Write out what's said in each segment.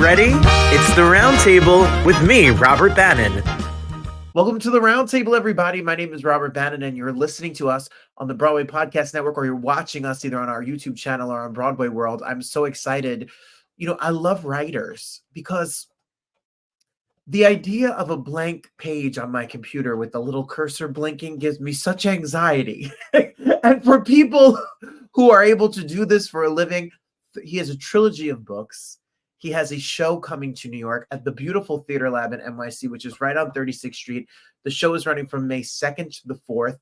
ready? It's the Roundtable with me, Robert Bannon. Welcome to the Roundtable, everybody. My name is Robert Bannon, and you're listening to us on the Broadway Podcast Network, or you're watching us either on our YouTube channel or on Broadway World. I'm so excited. You know, I love writers because the idea of a blank page on my computer with the little cursor blinking gives me such anxiety. And for people who are able to do this for a living, he has a trilogy of books. He has a show coming to New York at the beautiful TheaterLab in NYC, which is right on 36th Street. The show is running from May 2nd to the 4th.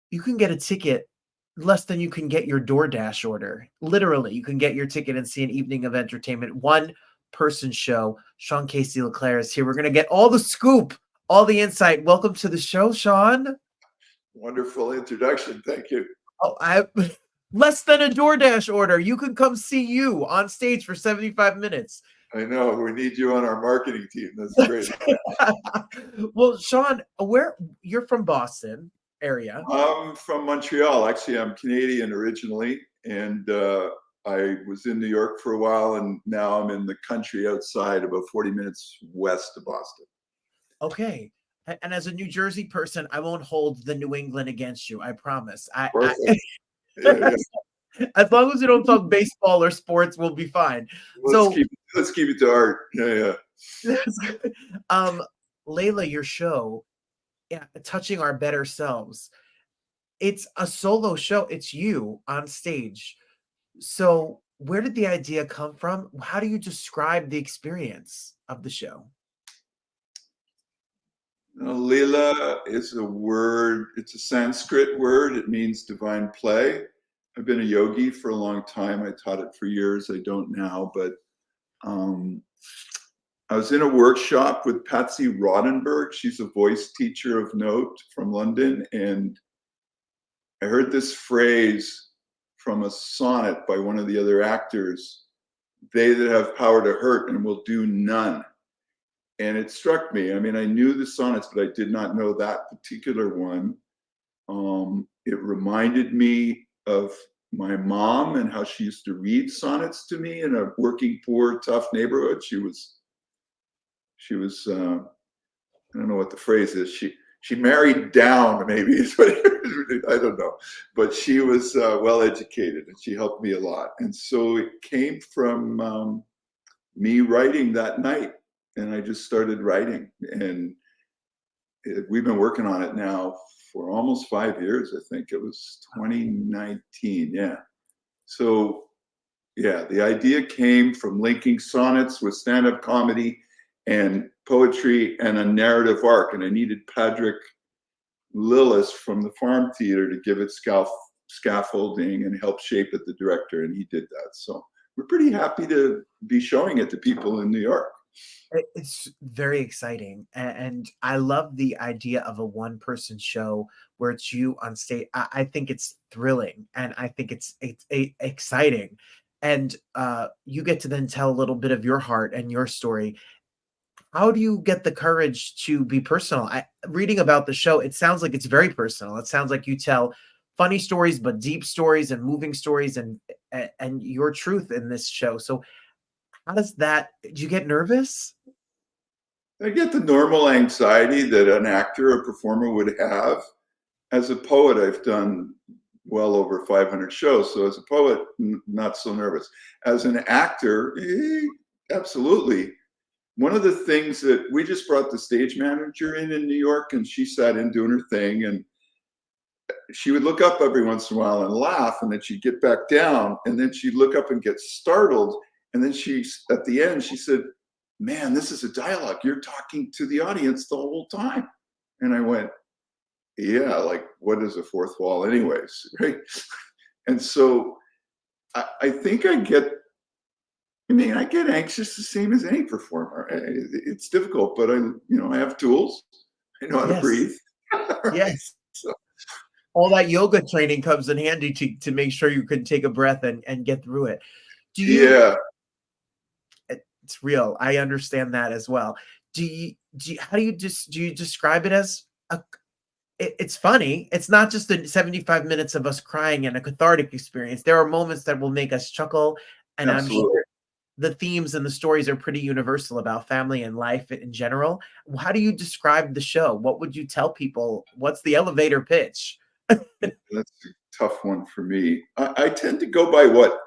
You can get a ticket less than you can get your DoorDash order. Literally, you can get your ticket and see an evening of entertainment. One-person show. Sean Casey Leclaire is here. We're going to get all the scoop, all the insight. Welcome to the show, Sean. Wonderful introduction. Thank you. Oh, less than a DoorDash order. You can come see you on stage for 75 minutes. I know. We need you on our marketing team. That's great. Well, Sean, you're from Boston area? I'm from Montreal. Actually, I'm Canadian originally, and I was in New York for a while, and now I'm in the country outside, about 40 minutes west of Boston. Okay. And as a New Jersey person, I won't hold the New England against you. I promise. Yeah. As long as you don't talk baseball or sports, we'll be fine. Let's keep it to art. Yeah. Leela, your show, Touching Our Better Selves. It's a solo show. It's you on stage. So where did the idea come from? How do you describe the experience of the show? Leela is a word. It's a Sanskrit word. It means divine play. I've been a yogi for a long time. I taught it for years. I don't now, but I was in a workshop with Patsy Rodenberg. She's a voice teacher of note from London. And I heard this phrase from a sonnet by one of the other actors: "They that have power to hurt and will do none." And it struck me. I mean, I knew the sonnets, but I did not know that particular one. It reminded me of my mom and how she used to read sonnets to me in a working, poor, tough neighborhood. She was I don't know what the phrase is. She married down, maybe is what I don't know, but she was well educated, and she helped me a lot. And so it came from me writing that night. And I just started writing, and we've been working on it now for almost 5 years. I think it was 2019. Yeah. So yeah, the idea came from linking sonnets with stand-up comedy and poetry and a narrative arc. And I needed Padraic Lillis from the Farm Theater to give it scaffolding and help shape it, the director, and he did that. So we're pretty happy to be showing it to people in New York. It's very exciting, and I love the idea of a one-person show where it's you on stage. I think it's thrilling, and I think it's exciting, and you get to then tell a little bit of your heart and your story. How do you get the courage to be personal? Reading about the show, it sounds like it's very personal. It sounds like you tell funny stories, but deep stories and moving stories, and your truth in this show. So how does that, do you get nervous? I get the normal anxiety that an actor or performer would have. As a poet, I've done well over 500 shows. So as a poet, not so nervous. As an actor, absolutely. One of the things that we just brought the stage manager in New York, and she sat in doing her thing, and she would look up every once in a while and laugh, and then she'd get back down, and then she'd look up and get startled. And then at the end, she said, "Man, this is a dialogue. You're talking to the audience the whole time." And I went, "Yeah, like what is a fourth wall anyways?" Right? And so I think I get anxious the same as any performer. It's difficult, but I have tools. I know how to breathe. Yes. So all that yoga training comes in handy to make sure you can take a breath and get through it. Yeah. It's real. I understand that as well. Do you describe it as it's funny? It's not just the 75 minutes of us crying and a cathartic experience. There are moments that will make us chuckle, and Absolutely. the themes and the stories are pretty universal about family and life in general. How do you describe the show? What would you tell people? What's the elevator pitch? That's a tough one for me. I tend to go by what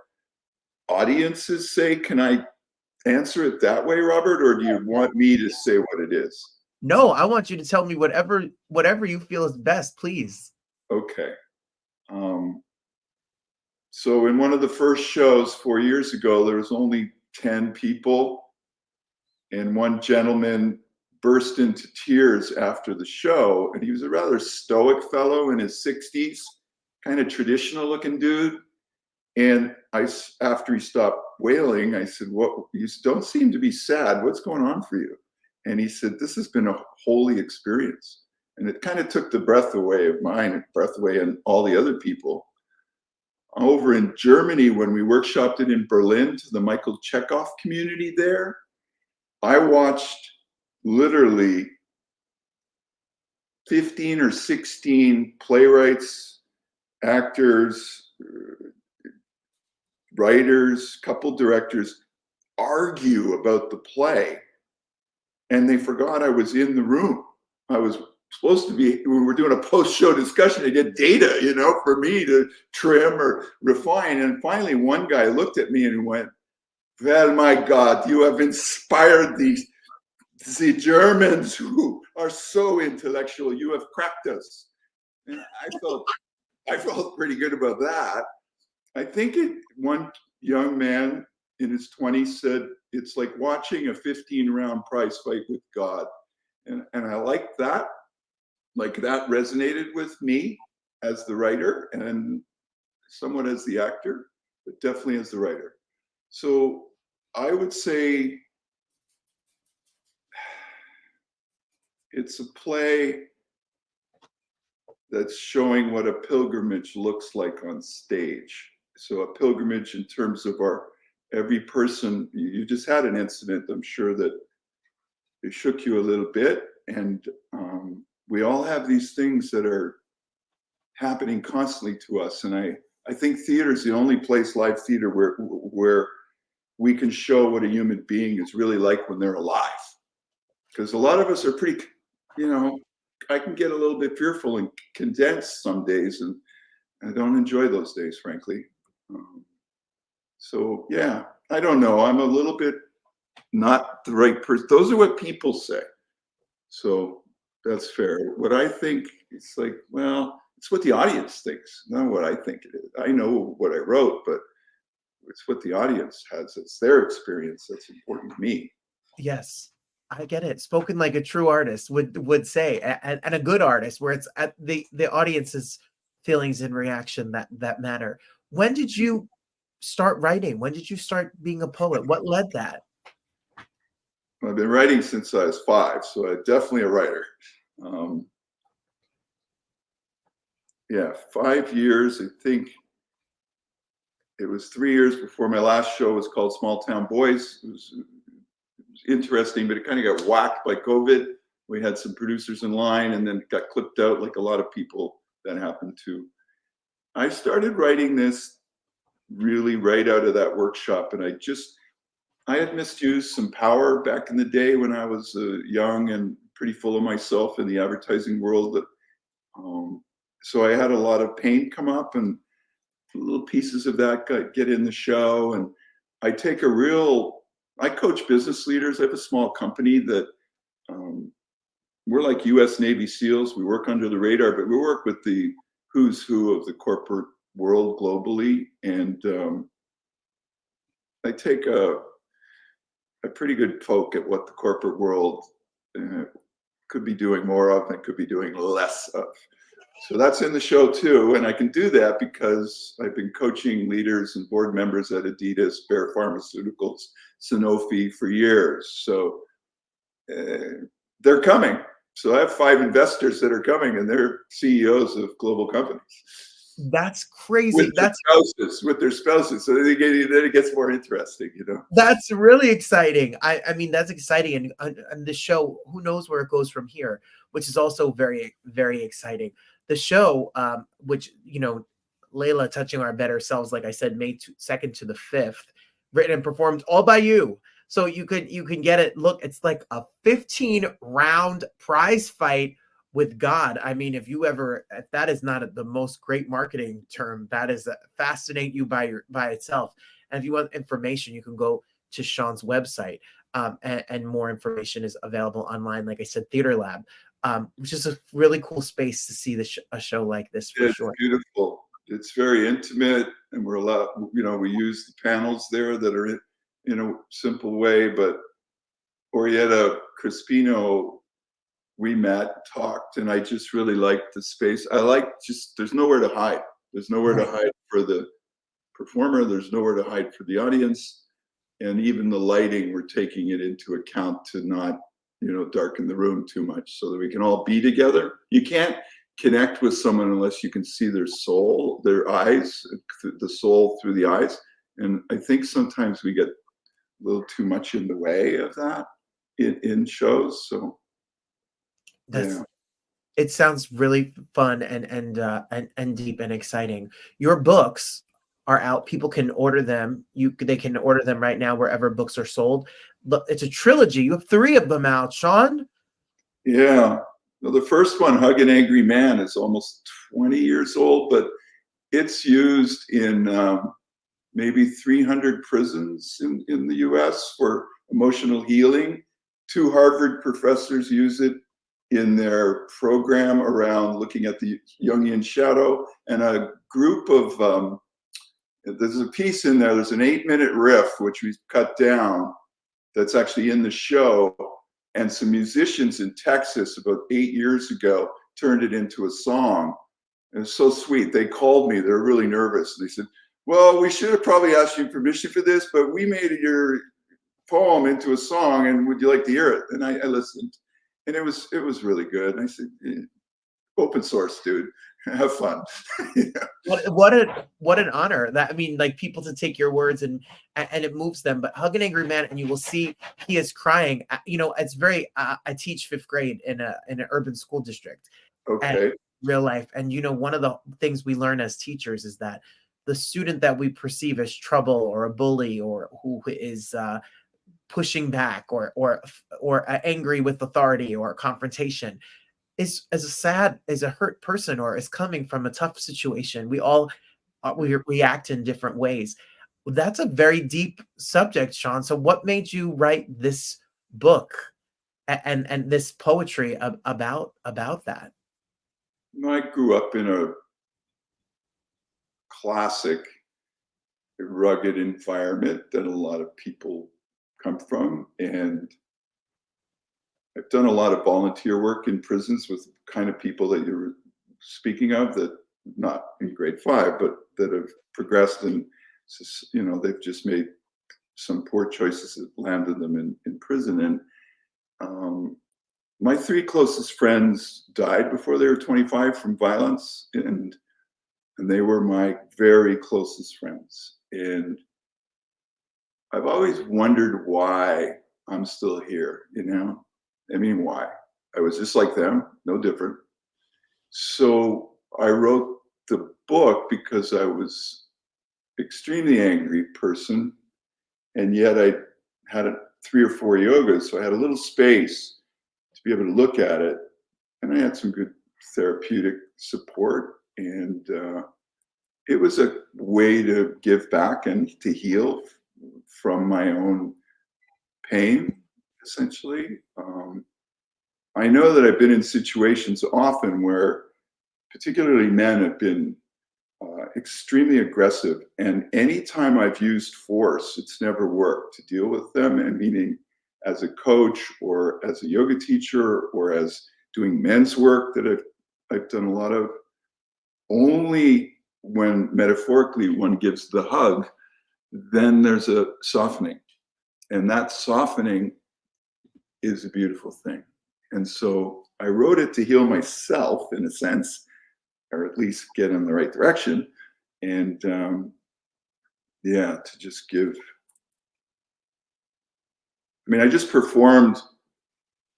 audiences say. Can I answer it that way, Robert, or do you want me to say what it is? No, I want you to tell me whatever you feel is best, please. Okay. So in one of the first shows 4 years ago, there was only 10 people, and one gentleman burst into tears after the show, and he was a rather stoic fellow in his 60s, kind of traditional looking dude. And after he stopped wailing, I said, "What? You don't seem to be sad. What's going on for you?" And he said, "This has been a holy experience." And it kind of took the breath away of mine, and breath away and all the other people. Over in Germany, when we workshopped it in Berlin to the Michael Chekhov community there, I watched literally 15 or 16 playwrights, actors, writers, couple directors argue about the play. And they forgot I was in the room. I was supposed to be, we were doing a post-show discussion to get data, for me to trim or refine. And finally, one guy looked at me and went, "Well, my God, you have inspired the Germans who are so intellectual. You have cracked us." And I felt pretty good about that. I think one young man in his 20s said, "It's like watching a 15-round prize fight with God." And I like that. Like, that resonated with me as the writer and somewhat as the actor, but definitely as the writer. So I would say it's a play that's showing what a pilgrimage looks like on stage. So a pilgrimage in terms of every person. You just had an incident, I'm sure, that it shook you a little bit. And we all have these things that are happening constantly to us. And I think theater is the only place, live theater, where we can show what a human being is really like when they're alive. Because a lot of us are pretty, I can get a little bit fearful and condensed some days, and I don't enjoy those days, frankly. So yeah, I don't know. I'm a little bit not the right person. Those are what people say. So that's fair. What I think, it's like, well, it's what the audience thinks, not what I think it is. I know what I wrote, but it's what the audience has. It's their experience that's important to me. Yes, I get it. Spoken like a true artist would say, and a good artist, where it's at the audience's feelings and reaction that matter. When did you start writing? When did you start being a poet? What led that? I've been writing since I was 5, so I'm definitely a writer. Yeah, 5 years. I think it was 3 years before my last show was called Small Town Boys. It was interesting, but it kind of got whacked by COVID. We had some producers in line, and then it got clipped out, like a lot of people that happened to. I started writing this really right out of that workshop, and I had misused some power back in the day when I was young and pretty full of myself in the advertising world. So I had a lot of pain come up, and little pieces of that get in the show. And I coach business leaders. I have a small company that we're like US Navy SEALs. We work under the radar, but we work with the who's who of the corporate world globally. And I take a pretty good poke at what the corporate world could be doing more of and could be doing less of. So that's in the show too. And I can do that because I've been coaching leaders and board members at Adidas, Bayer Pharmaceuticals, Sanofi for years. So they're coming. So I have 5 investors that are coming, and they're CEOs of global companies. That's crazy. With their spouses. So then it gets more interesting, That's really exciting. I mean, that's exciting. And the show, who knows where it goes from here, which is also very, very exciting. The show, which, Leela, touching our better selves, like I said, May 2nd to the 5th. written and performed all by you. So you can get it. Look, it's like a 15-round prize fight with God. I mean, if that is not the most great marketing term, that is fascinate you by itself. And if you want information, you can go to Sean's website, and more information is available online. Like I said, TheaterLab, which is a really cool space to see a show like this for It's sure. beautiful. It's very intimate, and we're allowed, we use the panels there that are in a simple way, but Orietta Crispino, we met, talked, and I just really liked the space. I like there's nowhere to hide. There's nowhere to hide for the performer. There's nowhere to hide for the audience. And even the lighting, we're taking it into account to not, darken the room too much so that we can all be together. You can't connect with someone unless you can see their soul, their eyes, the soul through the eyes. And I think sometimes we get a little too much in the way of that in shows. So it sounds really fun and deep and exciting. Your books are out. People can order them. They can order them right now wherever books are sold. But it's a trilogy. You have 3 of them out, Sean. Yeah. Well, the first one, Hug an Angry Man, is almost 20 years old, but it's used in maybe 300 prisons in the US for emotional healing. 2 Harvard professors use it in their program around looking at the Jungian shadow, and a group of, there's a piece in there, there's an 8-minute riff, which we've cut down, that's actually in the show. And some musicians in Texas about 8 years ago turned it into a song. It was so sweet. They called me, they were really nervous. They said, well, we should have probably asked you permission for this, but we made your poem into a song, and would you like to hear it? And I listened, and it was really good. And I said, open source, dude, have fun. What an honor. That, I mean, like, people to take your words and it moves them. But Hug an Angry Man, and you will see he is crying. It's very. I teach 5th grade in an urban school district. Okay. Real life, and one of the things we learn as teachers is that the student that we perceive as trouble or a bully or who is pushing back or angry with authority or confrontation is a hurt person or is coming from a tough situation. We all we react in different ways. That's a very deep subject, Sean. So what made you write this book and this poetry about that? I grew up in a classic rugged environment that a lot of people come from, and I've done a lot of volunteer work in prisons with the kind of people that you're speaking of, that not in grade 5, but that have progressed, and they've just made some poor choices that landed them in prison. And my 3 closest friends died before they were 25 from violence, and they were my very closest friends. And I've always wondered why I'm still here, I mean, why? I was just like them, no different. So I wrote the book because I was extremely angry person, and yet I had 3 or 4 yogas, so I had a little space to be able to look at it, and I had some good therapeutic support, and it was a way to give back and to heal from my own pain, essentially. I know that I've been in situations often where particularly men have been extremely aggressive, and anytime I've used force, it's never worked to deal with them, and meaning as a coach or as a yoga teacher or as doing men's work that I've done a lot of. Only when metaphorically one gives the hug, then there's a softening, and that softening is a beautiful thing. And so I wrote it to heal myself, in a sense, or at least get in the right direction, and to just give. I mean, I just performed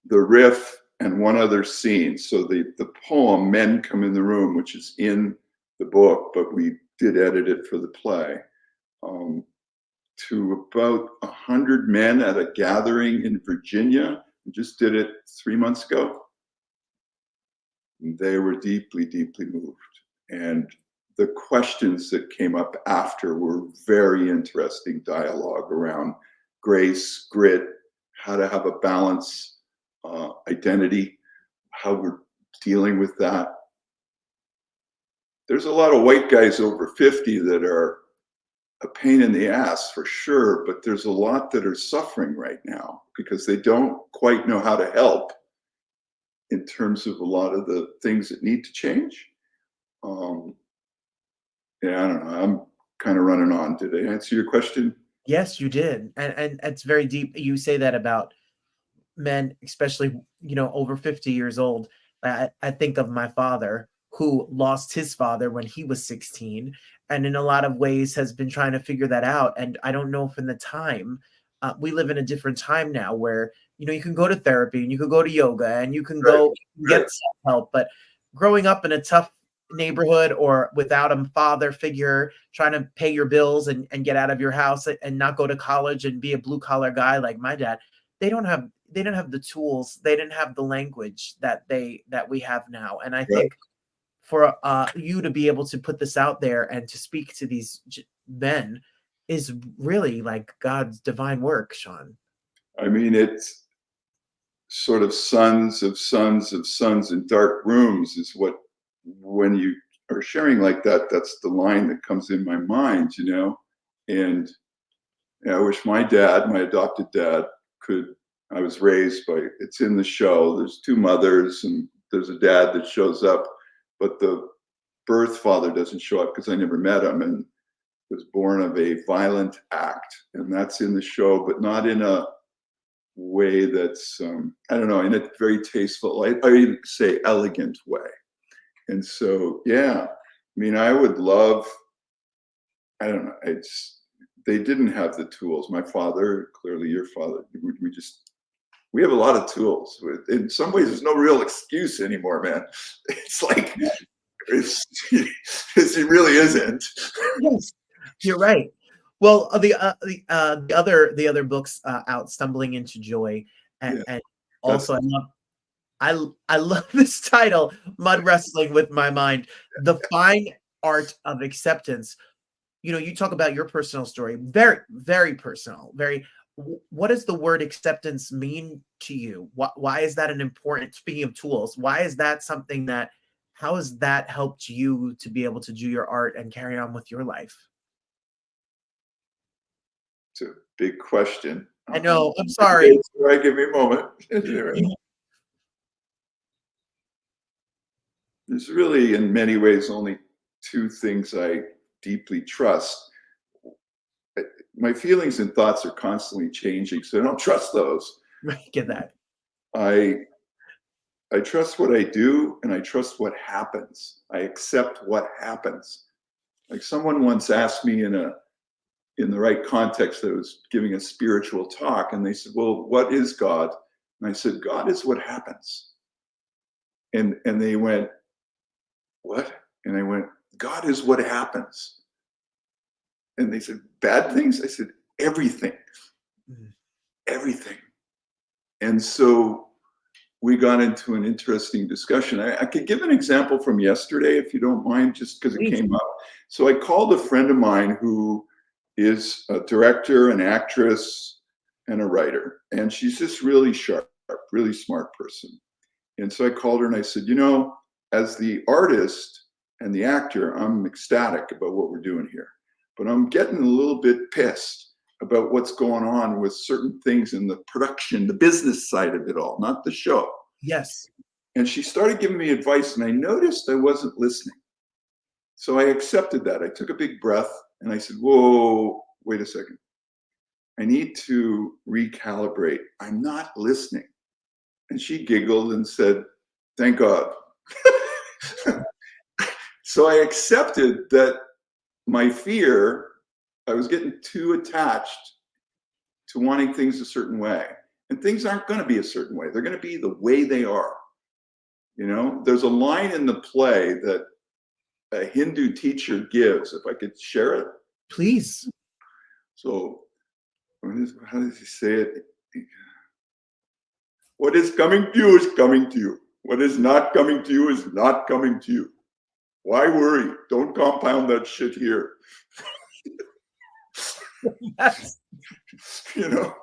the riff and one other scene. So the poem "Men Come in the Room," which is in the book, but we did edit it for the play. to about 100 men at a gathering in Virginia. We just did it 3 months ago. They were deeply, deeply moved. And the questions that came up after were very interesting dialogue around grace, grit, how to have a balance, identity, how we're dealing with that. There's a lot of white guys over 50 that are a pain in the ass for sure, but there's a lot that are suffering right now because they don't quite know how to help in terms of a lot of the things that need to change. Yeah, I don't know. I'm kind of running on. Did I answer your question? Yes, you did. And it's very deep. You say that about men, especially, over 50 years old. I think of my father who lost his father when he was 16, and in a lot of ways has been trying to figure that out. And I don't know if in the time, we live in a different time now where, you can go to therapy and you can go to yoga and you can Right, go get right. self-help. But growing up in a tough neighborhood or without a father figure, trying to pay your bills and get out of your house and not go to college and be a blue collar guy like my dad, they didn't have the tools, they didn't have the language that we have now. And I Right. think for you to be able to put this out there and to speak to these men is really like God's divine work, Sean. I mean, it's sort of sons of sons of sons in dark rooms is what, when you are sharing like that, that's the line that comes in my mind, And I wish my dad, my adopted dad, I was raised by, it's in the show, there's two mothers and there's a dad that shows up, but the birth father doesn't show up because I never met him and was born of a violent act. And that's in the show, but not in a way that's, I don't know, in a very tasteful, I even say elegant way. And so, yeah, I mean, I would love, I don't know, they didn't have the tools. My father, clearly your father, we have a lot of tools. In some ways, there's no real excuse anymore, man. It's like, it really isn't. Yes, you're right. Well, the other books out, Stumbling into Joy, Yeah, and that's also I love this title, Mud Wrestling with My Mind, the fine art of acceptance. You talk about your personal story, very, very personal, what does the word acceptance mean to you? Why is that an important, speaking of tools, why is that something how has that helped you to be able to do your art and carry on with your life? a big question. I know, I'm sorry. Right, give me a moment. There's really, in many ways, only two things I deeply trust. My feelings and thoughts are constantly changing, so I don't trust those. Get that. I trust what I do, and I trust what happens. I accept what happens. Like someone once asked me in the right context, that I was giving a spiritual talk, and they said, "Well, what is God?" And I said, "God is what happens." And they went, "What?" And I went, "God is what happens." And they said, "Bad things?" I said, "Everything, everything." And so we got into an interesting discussion. I could give an example from yesterday, if you don't mind, just because it came up. So I called a friend of mine who is a director, an actress, and a writer. And she's just really sharp, really smart person. And so I called her and I said, as the artist and the actor, I'm ecstatic about what we're doing here. But I'm getting a little bit pissed about what's going on with certain things in the production, the business side of it all, not the show. Yes. And she started giving me advice, and I noticed I wasn't listening. So I accepted that. I took a big breath and I said, whoa, wait a second. I need to recalibrate. I'm not listening. And she giggled and said, thank God. So I accepted that my fear, I was getting too attached to wanting things a certain way. And things aren't going to be a certain way. They're going to be the way they are. There's a line in the play that a Hindu teacher gives, if I could share it. Please. So how does he say it? What is coming to you is coming to you. What is not coming to you is not coming to you. Why worry? Don't compound that shit here. Yes. You know,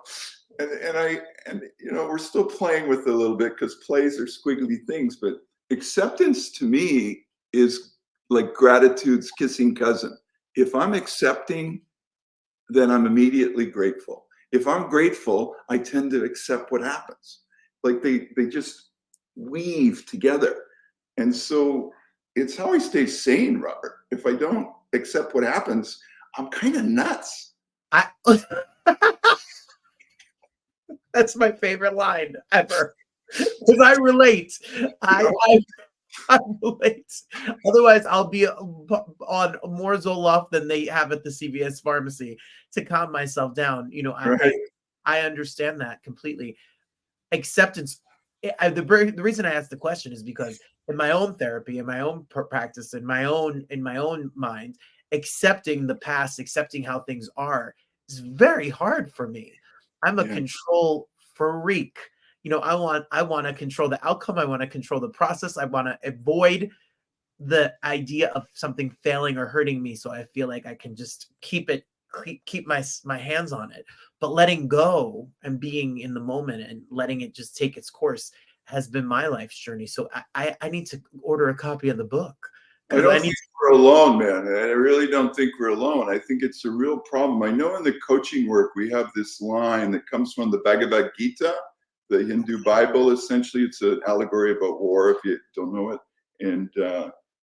and we're still playing with it a little bit because plays are squiggly things, but acceptance to me is like gratitude's kissing cousin. If I'm accepting, then I'm immediately grateful. If I'm grateful, I tend to accept what happens. Like they just weave together. And so it's how I stay sane, Robert. If I don't accept what happens, I'm kind of nuts. That's my favorite line ever. Because I relate. I relate. Otherwise, I'll be on more Zoloft than they have at the CVS pharmacy to calm myself down. Right. I understand that completely. Acceptance. The reason I asked the question is because in my own therapy, in my own practice, in my own mind, accepting the past, accepting how things are, is very hard for me. I'm a control freak. I want to control the outcome. I want to control the process. I want to avoid the idea of something failing or hurting me, so I feel like I can just keep my hands on it. But letting go and being in the moment and letting it just take its course has been my life's journey. So I need to order a copy of the book. I don't think we're alone, man. I really don't think we're alone. I think it's a real problem. I know in the coaching work, we have this line that comes from the Bhagavad Gita, the Hindu Bible. Essentially, it's an allegory about war, if you don't know it. And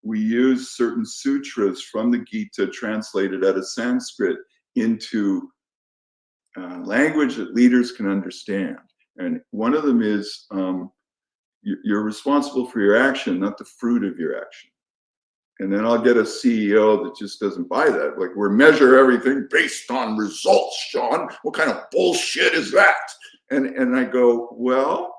we use certain sutras from the Gita translated out of Sanskrit into language that leaders can understand. And one of them is you're responsible for your action, not the fruit of your action. And then I'll get a CEO that just doesn't buy that. Like, we measure everything based on results, Sean. What kind of bullshit is that? And I go, well,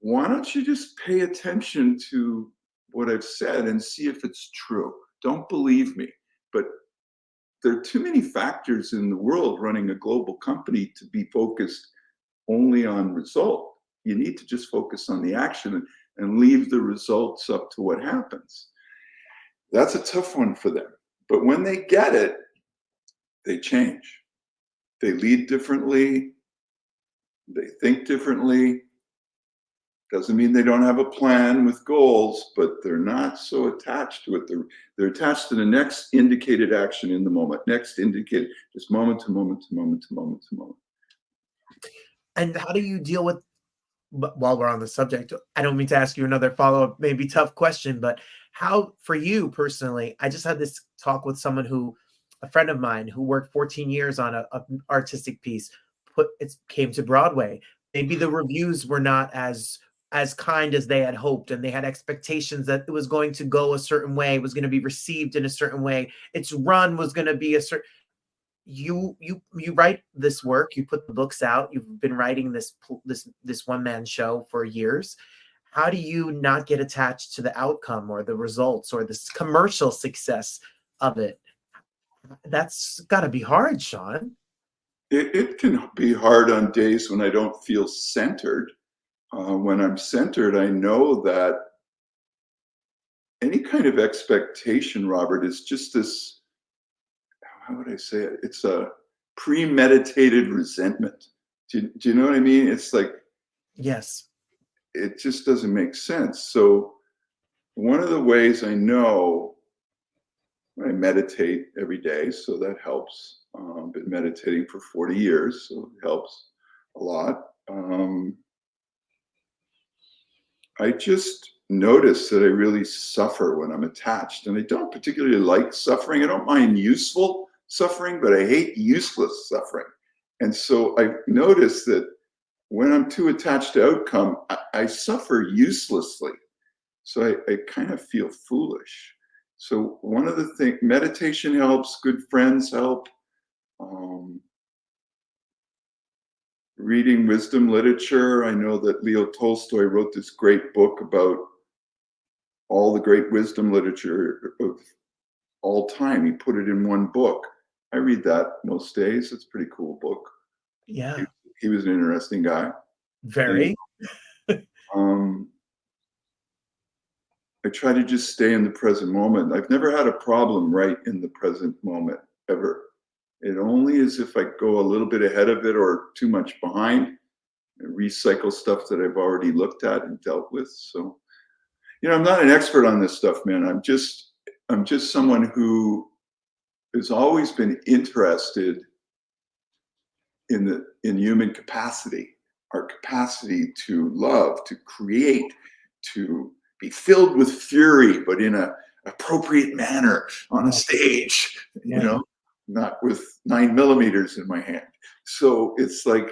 why don't you just pay attention to what I've said and see if it's true? Don't believe me. But there are too many factors in the world running a global company to be focused only on result. You need to just focus on the action and leave the results up to what happens. That's a tough one for them. But when they get it, they change. They lead differently. They think differently. Doesn't mean they don't have a plan with goals, but they're not so attached to it. They're attached to the next indicated action in the moment. Next indicated, just moment to moment to moment to moment to moment. And how do you deal with, while we're on the subject, I don't mean to ask you another follow-up, maybe tough question, but how, for you personally, I just had this talk with a friend of mine who worked 14 years on a artistic piece, came to Broadway. Maybe the reviews were not as kind as they had hoped, and they had expectations that it was going to go a certain way, it was going to be received in a certain way, its run was going to be a certain. You write this work, you put the books out, you've been writing this one-man show for years. How do you not get attached to the outcome or the results or this commercial success of it? That's got to be hard, Sean. It can be hard on days when I don't feel centered. When I'm centered, I know that any kind of expectation, Robert, is just this, how would I say it? It's a premeditated resentment. Do you know what I mean? It's like, yes, it just doesn't make sense. So one of the ways I know, I meditate every day, so that helps. Been meditating for 40 years, so it helps a lot. I just notice that I really suffer when I'm attached, and I don't particularly like suffering. I don't mind useful suffering, but I hate useless suffering. And so I noticed that when I'm too attached to outcome, I suffer uselessly. So I kind of feel foolish. So one of the things, meditation helps, good friends help. Reading wisdom literature. I know that Leo Tolstoy wrote this great book about all the great wisdom literature of all time. He put it in one book. I read that most days. It's a pretty cool book. Yeah. He was an interesting guy. Very. And, I try to just stay in the present moment. I've never had a problem right in the present moment, ever. It only is if I go a little bit ahead of it or too much behind and recycle stuff that I've already looked at and dealt with. So, I'm not an expert on this stuff, man. I'm just someone who has always been interested in human capacity, our capacity to love, to create, to be filled with fury, but in a appropriate manner on a stage, not with 9mm in my hand. So it's like,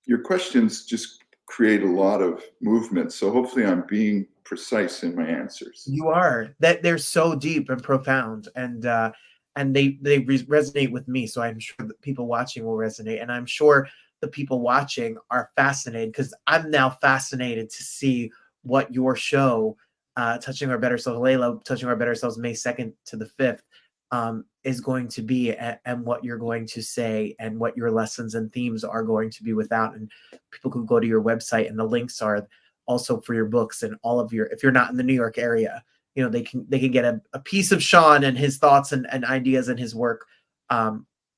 your questions just create a lot of movement. So hopefully I'm being precise in my answers. You are. That they're so deep and profound, and they resonate with me. So I'm sure that people watching will resonate, and I'm sure the people watching are fascinated, because I'm now fascinated to see what your show, Touching Our Better Selves, Leela, Touching Our Better Selves, May 2nd to the 5th, is going to be, and what you're going to say, and what your lessons and themes are going to be without. And people can go to your website, and the links are also for your books and all of your, if you're not in the New York area, they can get a piece of Sean and his thoughts and ideas and his work,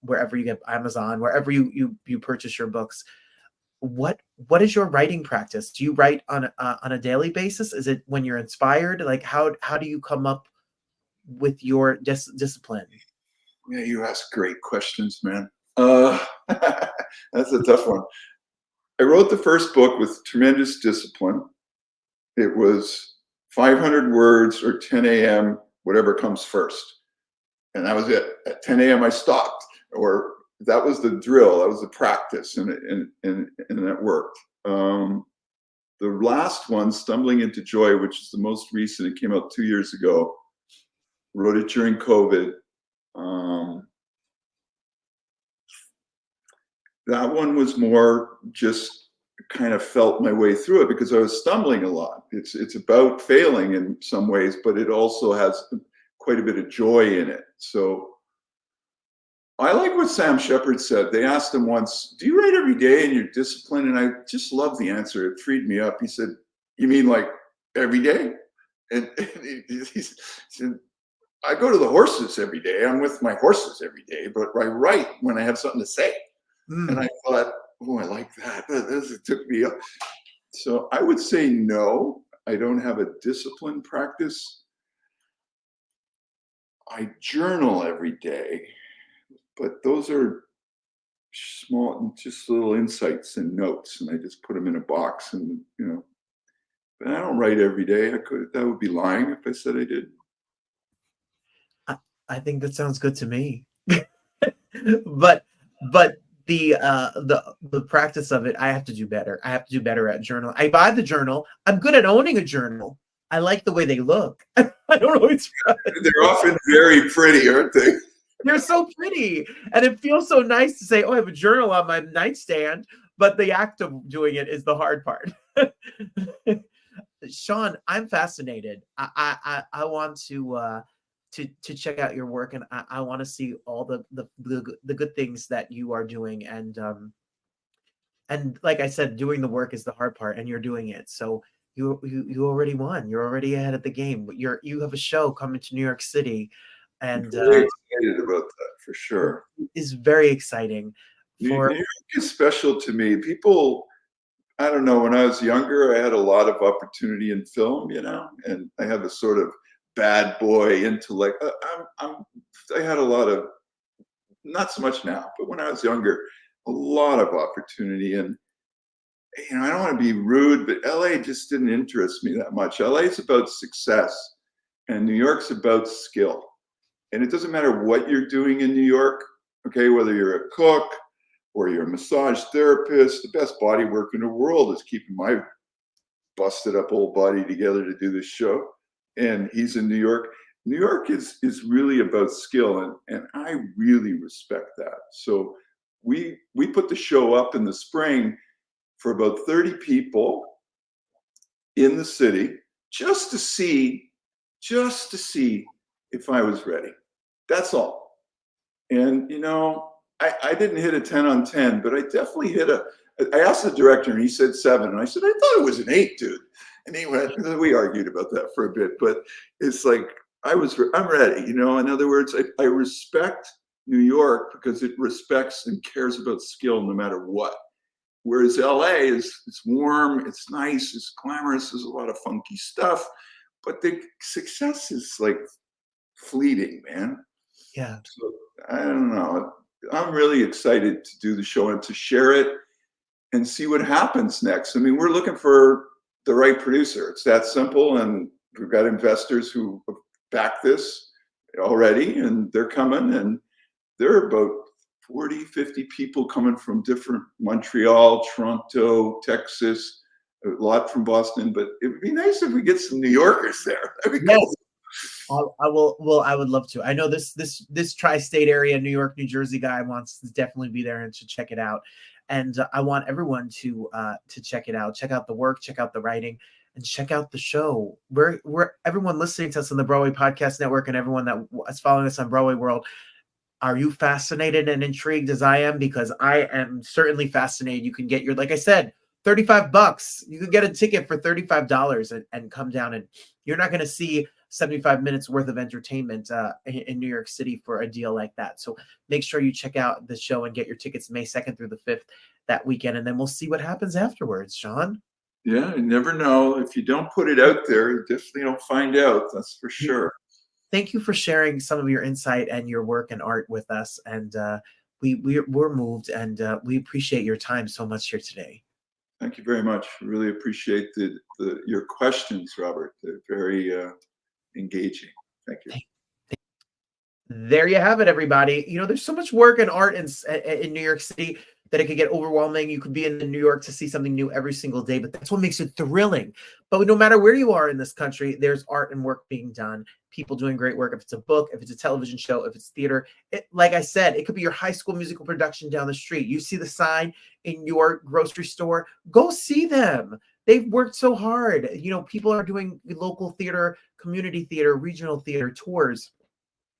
wherever you get Amazon, wherever you purchase your books. What is your writing practice? Do you write on a daily basis? Is it when you're inspired? Like how do you come up with your discipline? Yeah, you ask great questions, man. That's a tough one. I wrote the first book with tremendous discipline. It was 500 words or 10 a.m., whatever comes first. And that was it. At 10 a.m. I stopped, or that was the drill. That was the practice, and that worked. The last one, Stumbling into Joy, which is the most recent, it came out 2 years ago. Wrote it during COVID. That one was more just kind of felt my way through it because I was stumbling a lot. It's about failing in some ways, but it also has quite a bit of joy in it. So I like what Sam Shepard said. They asked him once, "Do you write every day and you're disciplined?" And I just love the answer. It freed me up. He said, "You mean like every day?" And he said, "I go to the horses every day. I'm with my horses every day, but I write when I have something to say." And I thought, oh, I like that. This took me up. So I would say no, I don't have a disciplined practice. I journal every day, but those are small, just little insights and notes, and I just put them in a box, and but I don't write every day. That would be lying if I said I did. I think that sounds good to me. but the practice of it, I have to do better. I have to do better at journal. I buy the journal. I'm good at owning a journal. I like the way they look. I don't know. They're often very pretty, aren't they? They're so pretty, and it feels so nice to say, "Oh, I have a journal on my nightstand." But the act of doing it is the hard part. Sean, I'm fascinated. I want to check out your work, and I want to see all the good things that you are doing, and like I said, doing the work is the hard part, and you're doing it. So you already won. You're already ahead of the game. You have a show coming to New York City, and very excited about that for sure. Is very exciting. New York is special to me. People, I don't know, when I was younger, I had a lot of opportunity in film, and I have a sort of bad boy intellect. I had a lot of, not so much now, but when I was younger, a lot of opportunity. And, I don't want to be rude, but LA just didn't interest me that much. LA is about success, and New York's about skill. And it doesn't matter what you're doing in New York, okay, whether you're a cook or you're a massage therapist, the best body work in the world is keeping my busted up old body together to do this show. And he's in New York. New York is really about skill, and I really respect that. So we put the show up in the spring for about 30 people in the city, just to see if I was ready. That's all. And, you know, I didn't hit a 10 on 10, but I definitely I asked the director and he said 7. And I said, I thought it was an 8, dude. And he went, we argued about that for a bit, but it's like, I'm ready. You know, in other words, I respect New York because it respects and cares about skill no matter what. Whereas LA it's warm, it's nice, it's glamorous, there's a lot of funky stuff, but the success is like fleeting, man. Yeah. So I don't know. I'm really excited to do the show and to share it and see what happens next. I mean, we're looking for the right producer. It's that simple. And we've got investors who back this already, and they're coming, and there are about 40, 50 people coming from different Montreal, Toronto, Texas, a lot from Boston, but it would be nice if we get some New Yorkers there. That'd be cool. I will. Well, I would love to. I know this tri-state area, New York, New Jersey guy wants to definitely be there and to check it out. And I want everyone to check it out. Check out the work, check out the writing, and check out the show. We're everyone listening to us on the Broadway Podcast Network and everyone that is following us on Broadway World. Are you fascinated and intrigued as I am? Because I am certainly fascinated. You can get like I said, $35. You could get a ticket for $35 and come down, and you're not going to see 75 minutes worth of entertainment in New York City for a deal like that. So make sure you check out the show and get your tickets May 2nd through the 5th that weekend. And then we'll see what happens afterwards, Sean. Yeah, you never know. If you don't put it out there, you definitely don't find out. That's for sure. Thank you for sharing some of your insight and your work and art with us. And we're moved, and we appreciate your time so much here today. Thank you very much. Really appreciate your questions, Robert. They're very engaging. Thank you. There you have it, everybody. You know, there's so much work and art in New York City that it could get overwhelming. You could be in New York to see something new every single day, but that's what makes it thrilling. But no matter where you are in this country, there's art and work being done. People doing great work. If it's a book, if it's a television show, if it's theater, like I said, it could be your high school musical production down the street. You see the sign in your grocery store, go see them. They've worked so hard. You know, people are doing local theater, community theater, regional theater tours.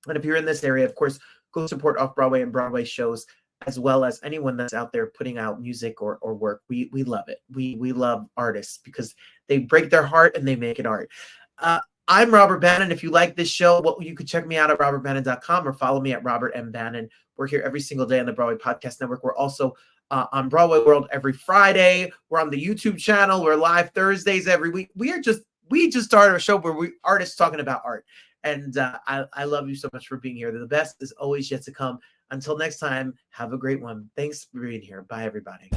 And if you're in this area, of course, go support Off-Broadway and Broadway shows, as well as anyone that's out there putting out music or work. We love it. We love artists because they break their heart and they make it art. I'm Robert Bannon. If you like this show, you could check me out at robertbannon.com or follow me at Robert M. Bannon. We're here every single day on the Broadway Podcast Network. We're also on Broadway World every Friday. We're on the YouTube channel. We're live Thursdays every week. We just started a show where we artists talking about art. And I love you so much for being here. The best is always yet to come. Until next time, have a great one. Thanks for being here. Bye, everybody.